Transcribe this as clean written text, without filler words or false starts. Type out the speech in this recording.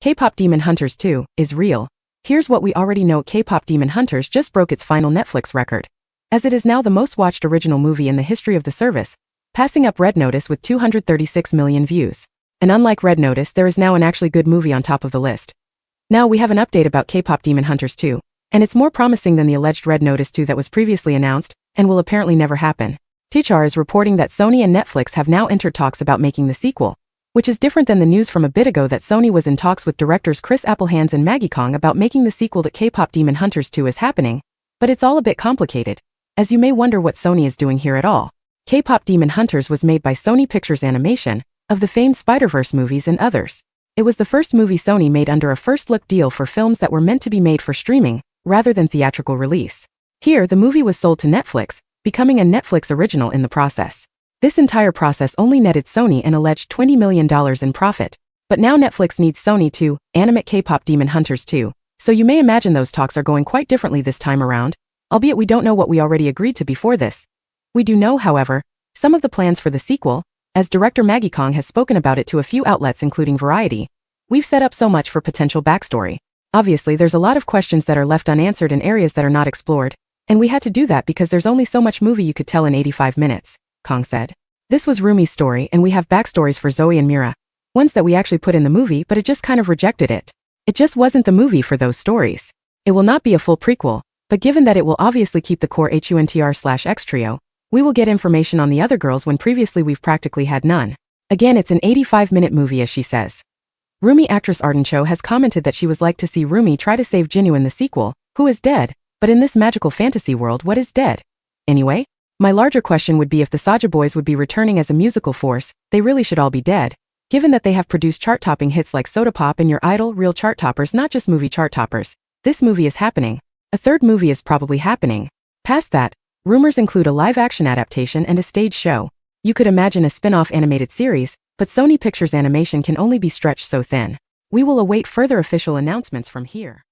K-pop Demon Hunters 2 is real. Here's what we already know: K-pop Demon Hunters just broke its final Netflix record, as it is now the most watched original movie in the history of the service, passing up Red Notice with 236 million views. And unlike Red Notice, there is now an actually good movie on top of the list. Now we have an update about K-pop Demon Hunters 2, and it's more promising than the alleged Red Notice 2 that was previously announced and will apparently never happen. THR is reporting that Sony and Netflix have now entered talks about making the sequel, which is different than the news from a bit ago that Sony was in talks with directors Chris Applehands and Maggie Kong about making the sequel to K-pop Demon Hunters 2 is happening, but it's all a bit complicated, as you may wonder what Sony is doing here at all. K-pop Demon Hunters was made by Sony Pictures Animation, of the famed Spider-Verse movies and others. It was the first movie Sony made under a first-look deal for films that were meant to be made for streaming, rather than theatrical release. Here, the movie was sold to Netflix, becoming a Netflix original in the process. This entire process only netted Sony an alleged $20 million in profit. But now Netflix needs Sony to animate K-pop Demon Hunters 2, so you may imagine those talks are going quite differently this time around, albeit we don't know what we already agreed to before this. We do know, however, some of the plans for the sequel, as director Maggie Kong has spoken about it to a few outlets including Variety. We've set up so much for potential backstory. Obviously, there's a lot of questions that are left unanswered in areas that are not explored, and we had to do that because there's only so much movie you could tell in 85 minutes, Kong said. This was Rumi's story, and we have backstories for Zoe and Mira, ones that we actually put in the movie, but it just kind of rejected it. It just wasn't the movie for those stories. It will not be a full prequel, but given that it will obviously keep the core HUNTR/X trio, we will get information on the other girls when previously we've practically had none. Again, it's an 85-minute movie, as she says. Rumi actress Arden Cho has commented that she was like to see Rumi try to save Jinwoo in the sequel, who is dead, but in this magical fantasy world, what is dead? Anyway, my larger question would be if the Saja boys would be returning as a musical force. They really should all be dead, given that they have produced chart-topping hits like Soda Pop and Your Idol, real chart toppers, not just movie chart toppers. This movie is happening. A third movie is probably happening. Past that, rumors include a live-action adaptation and a stage show. You could imagine a spin-off animated series, but Sony Pictures Animation can only be stretched so thin. We will await further official announcements from here.